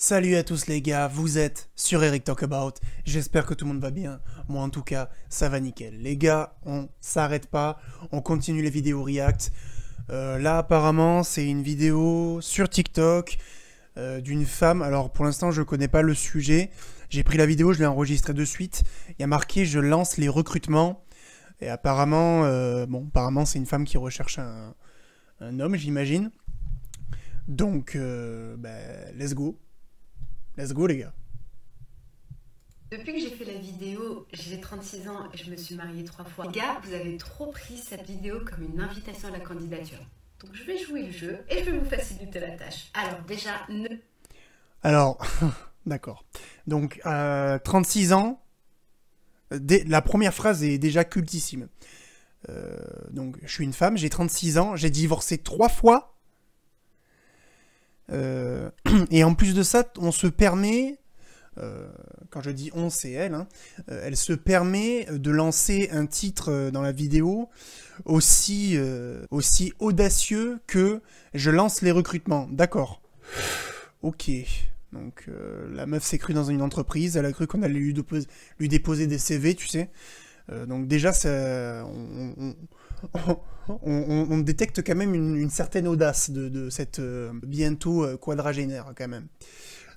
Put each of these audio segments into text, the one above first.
Salut à tous les gars, vous êtes sur Eric Talk About, j'espère que tout le monde va bien, moi en tout cas ça va nickel. Les gars, on s'arrête pas, on continue les vidéos react. Là apparemment c'est une vidéo sur TikTok d'une femme, alors pour l'instant je connais pas le sujet, j'ai pris la vidéo, je l'ai enregistrée de suite, il y a marqué je lance les recrutements, et apparemment, apparemment c'est une femme qui recherche un homme j'imagine, donc let's go. Let's go les gars. Depuis que j'ai fait la vidéo, j'ai 36 ans et je me suis mariée 3 fois. Les gars, vous avez trop pris cette vidéo comme une invitation à la candidature. Donc je vais jouer le jeu et je vais vous faciliter la tâche. Alors déjà, Alors, d'accord. Donc, 36 ans, la première phrase est déjà cultissime. Donc, je suis une femme, j'ai 36 ans, j'ai divorcé 3 fois. Et en plus de ça, on se permet, quand je dis on, c'est elle, hein, elle se permet de lancer un titre dans la vidéo aussi audacieux que je lance les recrutements. D'accord. Ok. Donc la meuf s'est crue dans une entreprise, elle a cru qu'on allait lui déposer des CV, tu sais. Donc déjà, on détecte quand même une certaine audace de cette bientôt quadragénaire quand même.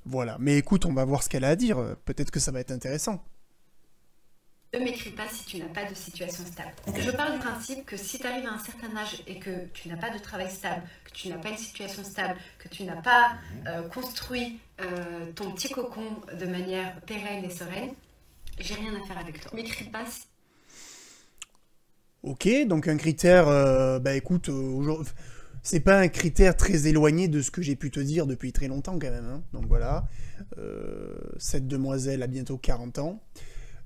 Voilà, mais écoute, on va voir ce qu'elle a à dire, peut-être que ça va être intéressant. ne m'écris pas si tu n'as pas de situation stable. Je parle du principe que si tu arrives à un certain âge et que tu n'as pas de travail stable, que tu n'as pas une situation stable, que tu n'as pas construit ton petit cocon de manière pérenne et sereine, j'ai rien à faire avec toi. M'écris pas si... Ok, donc un critère, écoute, c'est pas un critère très éloigné de ce que j'ai pu te dire depuis très longtemps quand même, hein. Donc voilà, cette demoiselle a bientôt 40 ans,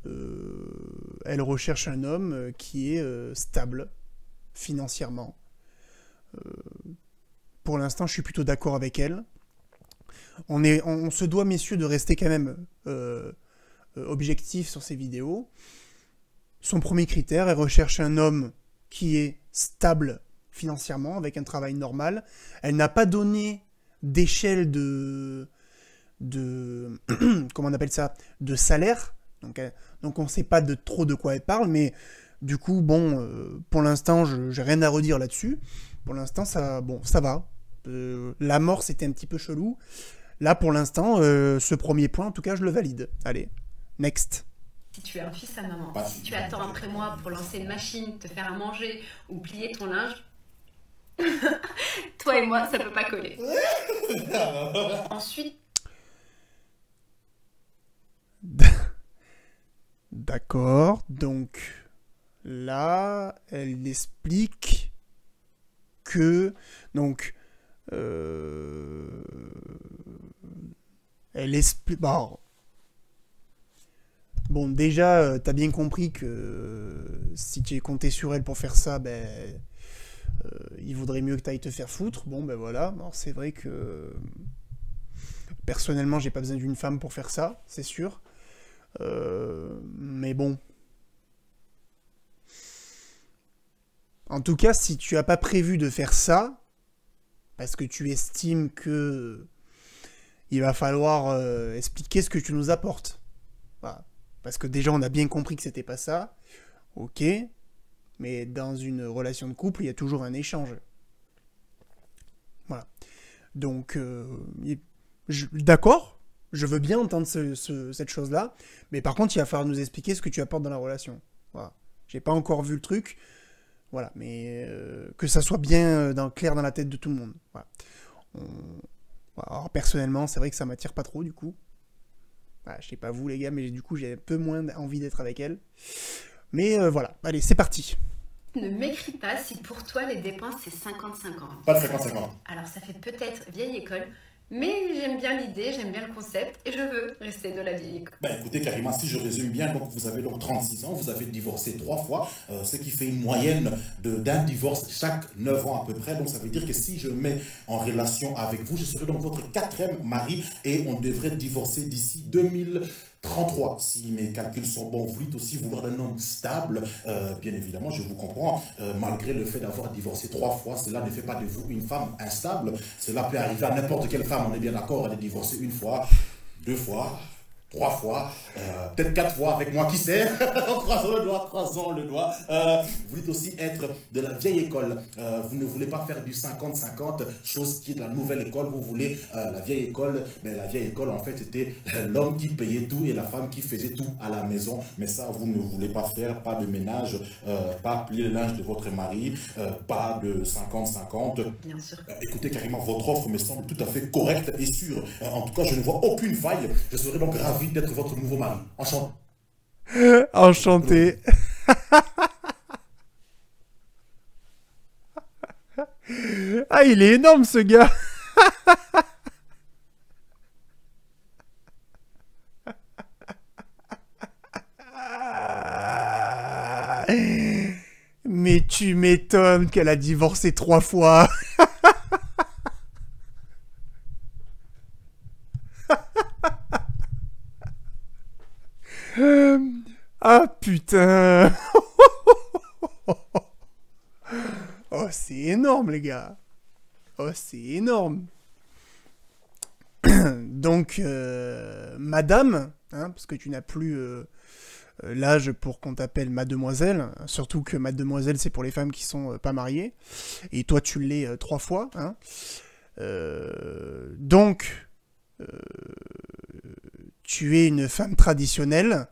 elle recherche un homme qui est stable financièrement. Pour l'instant, je suis plutôt d'accord avec elle. On se doit, messieurs, de rester quand même objectif sur ces vidéos. Son premier critère, elle recherche un homme qui est stable financièrement, avec un travail normal. Elle n'a pas donné d'échelle comment on appelle ça, de salaire. Donc on ne sait pas trop de quoi elle parle, mais du coup, bon, pour l'instant, j'ai rien à redire là-dessus. Pour l'instant, ça va. La mort, c'était un petit peu chelou. Là, pour l'instant, ce premier point, en tout cas, je le valide. Allez, next. Si tu es un fils à maman, si tu attends après moi pour lancer une machine, te faire à manger ou plier ton linge, toi et moi, ça peut pas coller. Ensuite... D'accord, donc là, elle explique que... Donc, elle explique... Bon, déjà, t'as bien compris que si tu es compté sur elle pour faire ça, il vaudrait mieux que t'ailles te faire foutre. Bon, ben voilà. Alors, c'est vrai que... Personnellement, j'ai pas besoin d'une femme pour faire ça, c'est sûr. Mais bon. En tout cas, si tu as pas prévu de faire ça, parce que tu estimes que il va falloir expliquer ce que tu nous apportes. Voilà. Parce que déjà, on a bien compris que c'était pas ça. Ok. Mais dans une relation de couple, il y a toujours un échange. Voilà. Donc, d'accord. Je veux bien entendre cette chose-là. Mais par contre, il va falloir nous expliquer ce que tu apportes dans la relation. Voilà. J'ai pas encore vu le truc. Voilà. Mais que ça soit bien clair dans la tête de tout le monde. Voilà. Alors, personnellement, c'est vrai que ça m'attire pas trop, du coup. Bah, je sais pas vous les gars, mais du coup j'ai un peu moins envie d'être avec elle. Mais voilà, allez, c'est parti. Ne m'écris pas si pour toi les dépenses c'est 50-50. Pas de 50-50. Alors ça fait peut-être vieille école, mais j'aime bien l'idée, j'aime bien le concept et je veux rester de la vieille école. Écoutez Karima, si je résume bien, donc vous avez donc 36 ans, vous avez divorcé 3 fois, ce qui fait une moyenne d'un divorce chaque 9 ans à peu près. Donc ça veut dire que si je mets en relation avec vous, je serai donc votre 4e mari et on devrait divorcer d'ici 2000. 33, si mes calculs sont bons. Vous dites aussi vouloir un homme stable. Bien évidemment, je vous comprends. Malgré le fait d'avoir divorcé 3 fois, cela ne fait pas de vous une femme instable. Cela peut arriver à n'importe quelle femme, on est bien d'accord, elle est divorcée 1 fois, 2 fois, 3 fois, peut-être 4 fois avec moi, qui sait. Croisons le doigt, croisons le doigt. Vous dites aussi être de la vieille école. Vous ne voulez pas faire du 50-50, chose qui est de la nouvelle école. Vous voulez la vieille école. Mais la vieille école, en fait, c'était l'homme qui payait tout et la femme qui faisait tout à la maison. Mais ça, vous ne voulez pas faire. Pas de ménage, pas plier le linge de votre mari, pas de 50-50. Bien sûr. Écoutez, carrément, votre offre me semble tout à fait correcte et sûre. En tout cas, je ne vois aucune faille. Je serais donc ravi d'être votre nouveau mari. Enchanté. Enchanté. Ah, il est énorme, ce gars. Mais tu m'étonnes qu'elle a divorcé 3 fois. Ah putain. Oh, c'est énorme, les gars. Oh, c'est énorme. Donc, madame, hein, parce que tu n'as plus l'âge pour qu'on t'appelle mademoiselle, surtout que mademoiselle, c'est pour les femmes qui sont pas mariées, et toi, tu l'es 3 fois, hein. Donc, tu es une femme traditionnelle,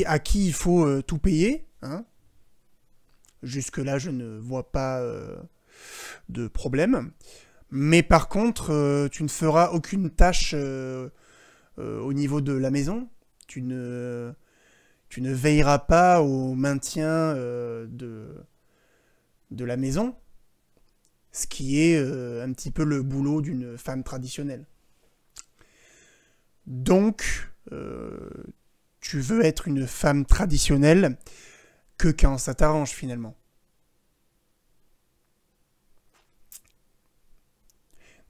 à qui il faut tout payer, hein. Jusque-là, je ne vois pas de problème. Mais par contre, tu ne feras aucune tâche au niveau de la maison. Tu ne veilleras pas au maintien de la maison. Ce qui est un petit peu le boulot d'une femme traditionnelle. Donc, tu veux être une femme traditionnelle que quand ça t'arrange finalement.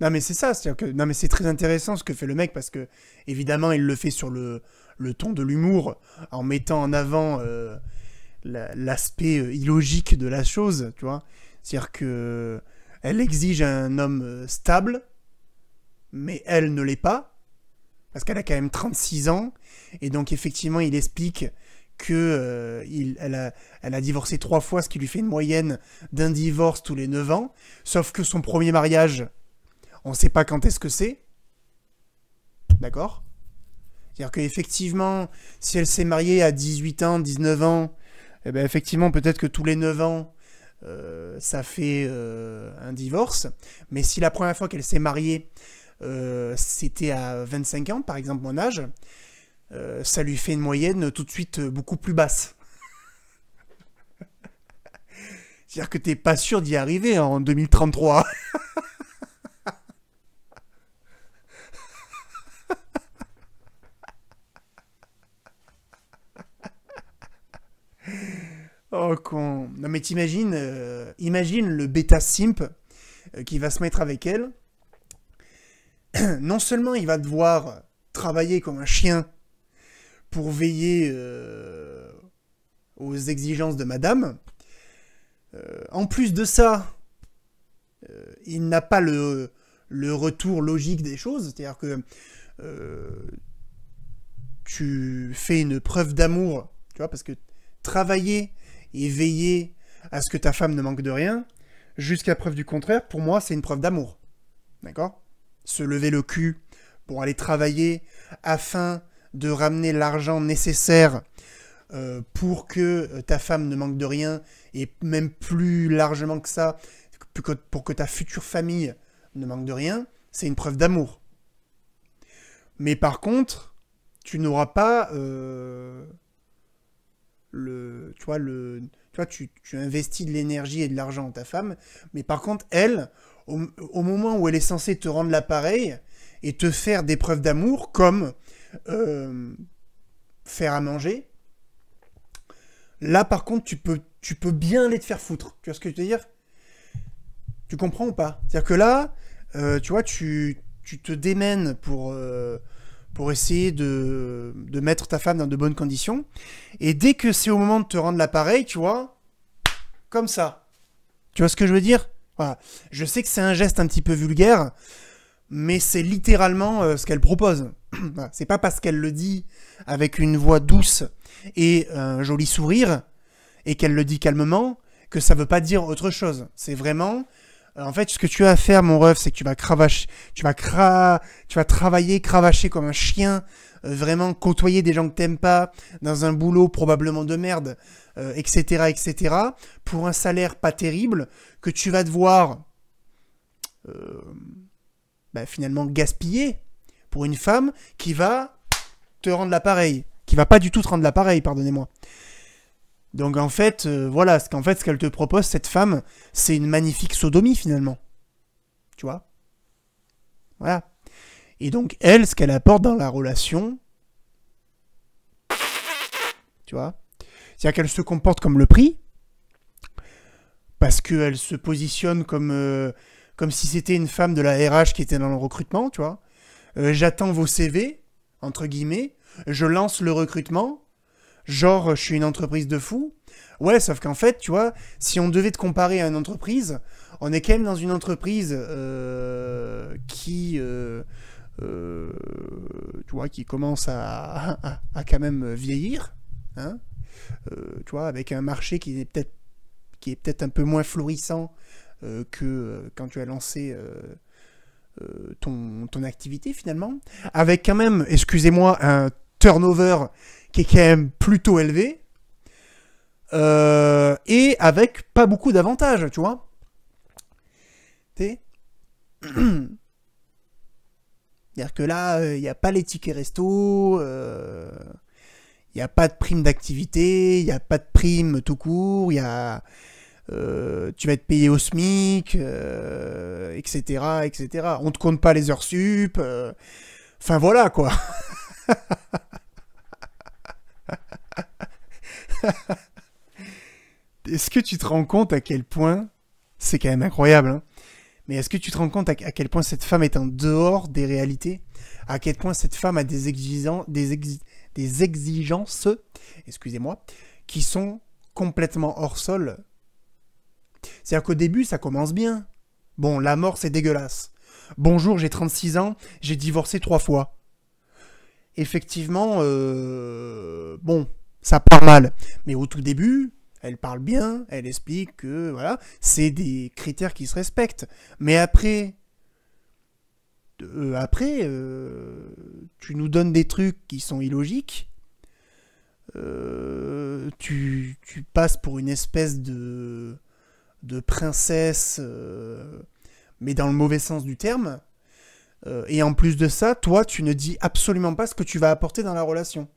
Non mais c'est ça, c'est-à-dire que non mais c'est très intéressant ce que fait le mec parce que évidemment il le fait sur le ton de l'humour en mettant en avant l'aspect illogique de la chose, tu vois. C'est-à-dire que elle exige un homme stable, mais elle ne l'est pas parce qu'elle a quand même 36 ans et donc effectivement il explique que elle a divorcé 3 fois, ce qui lui fait une moyenne d'un divorce tous les 9 ans, sauf que son premier mariage, on ne sait pas quand est-ce que c'est. D'accord ? C'est-à-dire qu'effectivement, si elle s'est mariée à 18 ans, 19 ans, eh ben effectivement, peut-être que tous les 9 ans, ça fait un divorce. Mais si la première fois qu'elle s'est mariée, c'était à 25 ans, par exemple mon âge, ça lui fait une moyenne tout de suite beaucoup plus basse. C'est-à-dire que t'es pas sûr d'y arriver en 2033. Oh con. Non mais t'imagines, imagine le bêta simp qui va se mettre avec elle. Non seulement il va devoir travailler comme un chien pour veiller aux exigences de madame. En plus de ça, il n'a pas le retour logique des choses. C'est-à-dire que tu fais une preuve d'amour, tu vois, parce que travailler et veiller à ce que ta femme ne manque de rien, jusqu'à preuve du contraire, pour moi, c'est une preuve d'amour. D'accord ? Se lever le cul pour aller travailler afin de ramener l'argent nécessaire pour que ta femme ne manque de rien, et même plus largement que ça, pour que ta future famille ne manque de rien, c'est une preuve d'amour. Mais par contre, tu n'auras pas tu investis de l'énergie et de l'argent en ta femme, mais par contre, elle, au moment où elle est censée te rendre l'appareil et te faire des preuves d'amour, comme faire à manger, là, par contre, tu peux bien aller te faire foutre. Tu vois ce que je veux dire ? Tu comprends ou pas ? C'est-à-dire que là, tu vois, tu te démènes pour pour essayer de mettre ta femme dans de bonnes conditions. Et dès que c'est au moment de te rendre l'appareil, tu vois, comme ça. Tu vois ce que je veux dire? Voilà. Je sais que c'est un geste un petit peu vulgaire, mais c'est littéralement ce qu'elle propose. Voilà. C'est pas parce qu'elle le dit avec une voix douce et un joli sourire, et qu'elle le dit calmement, que ça veut pas dire autre chose. C'est vraiment... en fait, ce que tu as à faire, mon ref, c'est que tu vas travailler, cravacher comme un chien, vraiment côtoyer des gens que t'aimes pas, dans un boulot probablement de merde, etc., etc., pour un salaire pas terrible, que tu vas devoir finalement gaspiller pour une femme qui va te rendre l'appareil, qui va pas du tout te rendre l'appareil, pardonnez-moi. Donc en fait, voilà, ce qu'elle te propose, cette femme, c'est une magnifique sodomie finalement. Tu vois? Voilà. Et donc elle, ce qu'elle apporte dans la relation, tu vois, c'est-à-dire qu'elle se comporte comme le prix, parce qu'elle se positionne comme si c'était une femme de la RH qui était dans le recrutement, tu vois. J'attends vos CV, entre guillemets, je lance le recrutement, genre, je suis une entreprise de fou. Ouais, sauf qu'en fait, tu vois, si on devait te comparer à une entreprise, on est quand même dans une entreprise qui commence à quand même vieillir, hein, tu vois, avec un marché qui est peut-être un peu moins florissant que quand tu as lancé ton activité finalement, avec quand même, excusez-moi, un turnover qui est quand même plutôt élevé, et avec pas beaucoup d'avantages, tu vois. C'est-à-dire que là, il n'y a pas les tickets resto, il n'y a pas de prime d'activité, il n'y a pas de prime tout court, tu vas être payé au SMIC, etc., etc. On te compte pas les heures sup, enfin voilà quoi. Est-ce que tu te rends compte à quel point, c'est quand même incroyable, hein, mais est-ce que tu te rends compte à quel point cette femme est en dehors des réalités, à quel point cette femme a des exigences, excusez-moi, qui sont complètement hors sol. C'est-à-dire qu'au début, ça commence bien. Bon, la mort, c'est dégueulasse. Bonjour, j'ai 36 ans, j'ai divorcé 3 fois. Effectivement, bon, ça part mal. Mais au tout début, elle parle bien, elle explique que, voilà, c'est des critères qui se respectent. Mais après, tu nous donnes des trucs qui sont illogiques. Tu passes pour une espèce de princesse, mais dans le mauvais sens du terme. Et en plus de ça, toi, tu ne dis absolument pas ce que tu vas apporter dans la relation.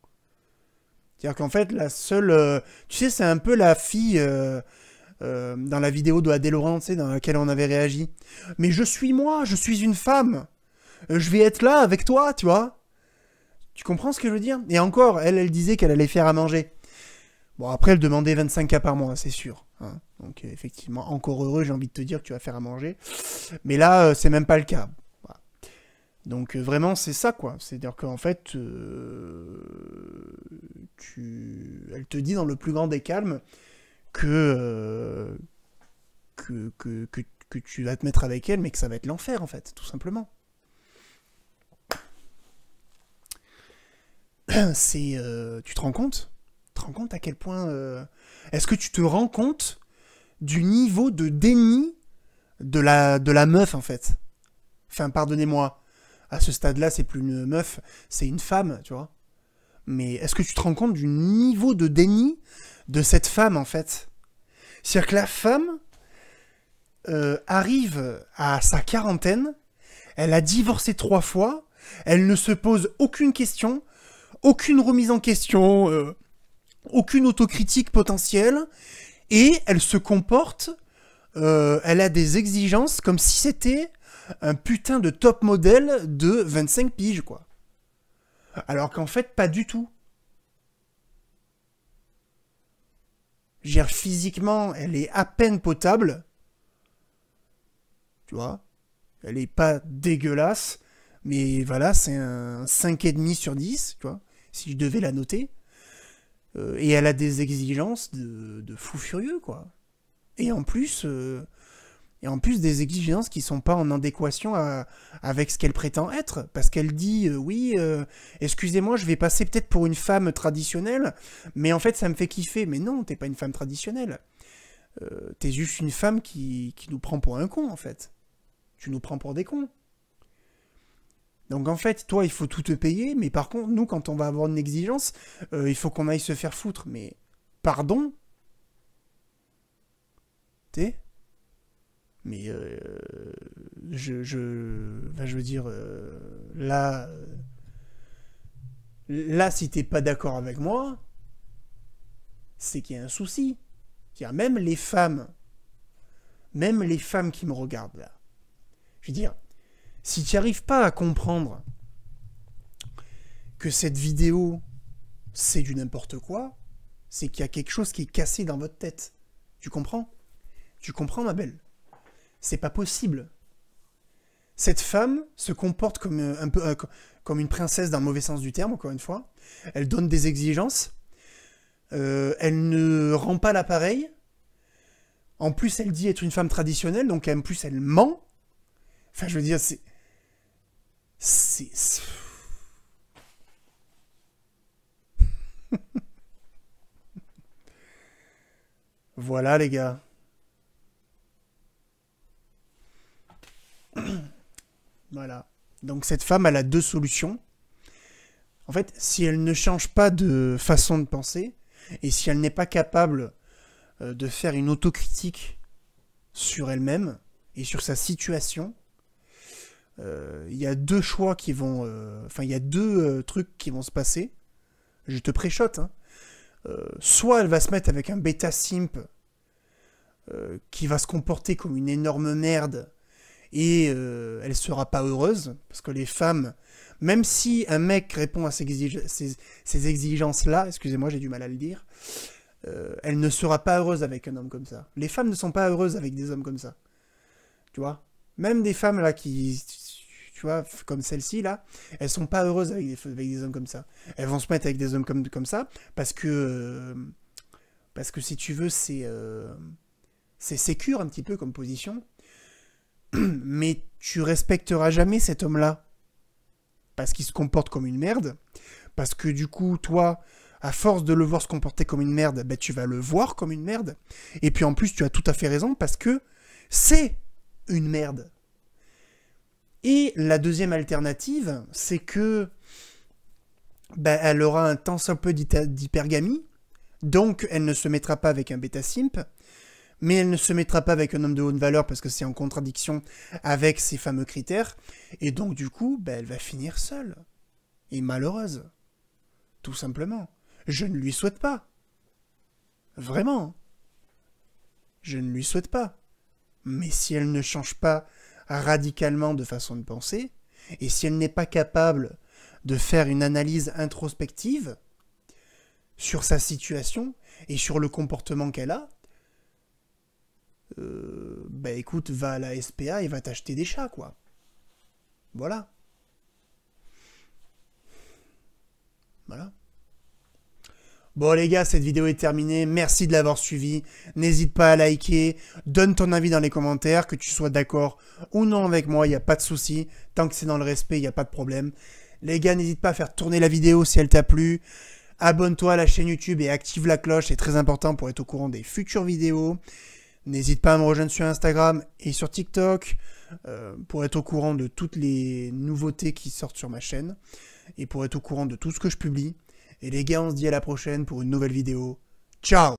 C'est-à-dire qu'en fait, la seule... tu sais, c'est un peu la fille dans la vidéo de Adèle Laurent, tu sais, dans laquelle on avait réagi. Mais je suis moi, je suis une femme. Je vais être là avec toi, tu vois. Tu comprends ce que je veux dire? Et encore, elle disait qu'elle allait faire à manger. Bon, après, elle demandait 25K par mois, c'est sûr. Hein. Donc, effectivement, encore heureux, j'ai envie de te dire que tu vas faire à manger. Mais là, c'est même pas le cas. Voilà. Donc, vraiment, c'est ça, quoi. C'est-à-dire qu'en fait, elle te dit dans le plus grand des calmes que tu vas te mettre avec elle, mais que ça va être l'enfer, en fait, tout simplement. C'est... tu te rends compte? Tu te rends compte à quel point... Est-ce que tu te rends compte du niveau de déni de la meuf, en fait? Enfin, pardonnez-moi. À ce stade-là, c'est plus une meuf, c'est une femme, tu vois. Mais est-ce que tu te rends compte du niveau de déni de cette femme, en fait? C'est-à-dire que la femme arrive à sa quarantaine, elle a divorcé 3 fois, elle ne se pose aucune question, aucune remise en question, aucune autocritique potentielle, et elle se comporte, elle a des exigences comme si c'était un putain de top modèle de 25 piges, quoi. Alors qu'en fait, pas du tout. Je veux dire, physiquement, elle est à peine potable, tu vois, elle est pas dégueulasse, Mais voilà, c'est un 5,5 sur 10, tu vois, si je devais la noter. Et elle a des exigences de fou furieux, quoi. Et en plus des exigences qui sont pas en adéquation avec ce qu'elle prétend être. Parce qu'elle dit, oui, excusez-moi, je vais passer peut-être pour une femme traditionnelle, mais en fait, ça me fait kiffer. Mais non, t'es pas une femme traditionnelle. T'es juste une femme qui nous prend pour un con, en fait. Tu nous prends pour des cons. Donc en fait, toi, il faut tout te payer, mais par contre, nous, quand on va avoir une exigence, il faut qu'on aille se faire foutre. Mais, pardon ? T'es ? Mais, je veux dire, là, si t'es pas d'accord avec moi, c'est qu'il y a un souci. C'est-à-dire, même les femmes qui me regardent, là, je veux dire, si tu n'arrives pas à comprendre que cette vidéo, c'est du n'importe quoi, c'est qu'il y a quelque chose qui est cassé dans votre tête. Tu comprends ? Tu comprends, ma belle ? C'est pas possible. Cette femme se comporte comme un peu comme une princesse dans le mauvais sens du terme, encore une fois. Elle donne des exigences. Elle ne rend pas l'appareil. En plus, elle dit être une femme traditionnelle, donc en plus, elle ment. Enfin, je veux dire, c'est... Voilà, les gars. Voilà. Donc cette femme, elle a deux solutions. En fait, si elle ne change pas de façon de penser, et si elle n'est pas capable de faire une autocritique sur elle-même et sur sa situation, il y a deux choix qui vont... Enfin, il y a deux trucs qui vont se passer. Je te préchote, hein. Soit elle va se mettre avec un bêta simp qui va se comporter comme une énorme merde et elle sera pas heureuse, parce que les femmes, même si un mec répond à ces exigences-là, excusez-moi, j'ai du mal à le dire, elle ne sera pas heureuse avec un homme comme ça. Les femmes ne sont pas heureuses avec des hommes comme ça. Tu vois ? Même des femmes là qui... Tu vois, comme celle-ci là, elles sont pas heureuses avec des hommes comme ça. Elles vont se mettre avec des hommes comme ça parce que si tu veux, c'est sécure un petit peu comme position. Mais tu respecteras jamais cet homme-là parce qu'il se comporte comme une merde. Parce que du coup, toi, à force de le voir se comporter comme une merde, ben, tu vas le voir comme une merde. Et puis en plus, tu as tout à fait raison parce que c'est une merde. Et la deuxième alternative, c'est que ben, elle aura un tant soit peu d'hypergamie, donc elle ne se mettra pas avec un bêta simp, mais elle ne se mettra pas avec un homme de haute valeur parce que c'est en contradiction avec ces fameux critères, et donc du coup, ben, elle va finir seule, et malheureuse, tout simplement. Je ne lui souhaite pas. Vraiment. Je ne lui souhaite pas. Mais si elle ne change pas radicalement de façon de penser, et si elle n'est pas capable de faire une analyse introspective sur sa situation et sur le comportement qu'elle a, bah écoute, va à la SPA et va t'acheter des chats, quoi. Voilà. Voilà. Bon les gars, cette vidéo est terminée, merci de l'avoir suivi, n'hésite pas à liker, donne ton avis dans les commentaires, que tu sois d'accord ou non avec moi, il n'y a pas de souci, tant que c'est dans le respect, il n'y a pas de problème. Les gars, n'hésite pas à faire tourner la vidéo si elle t'a plu, abonne-toi à la chaîne YouTube et active la cloche, c'est très important pour être au courant des futures vidéos. N'hésite pas à me rejoindre sur Instagram et sur TikTok pour être au courant de toutes les nouveautés qui sortent sur ma chaîne et pour être au courant de tout ce que je publie. Et les gars, on se dit à la prochaine pour une nouvelle vidéo. Ciao!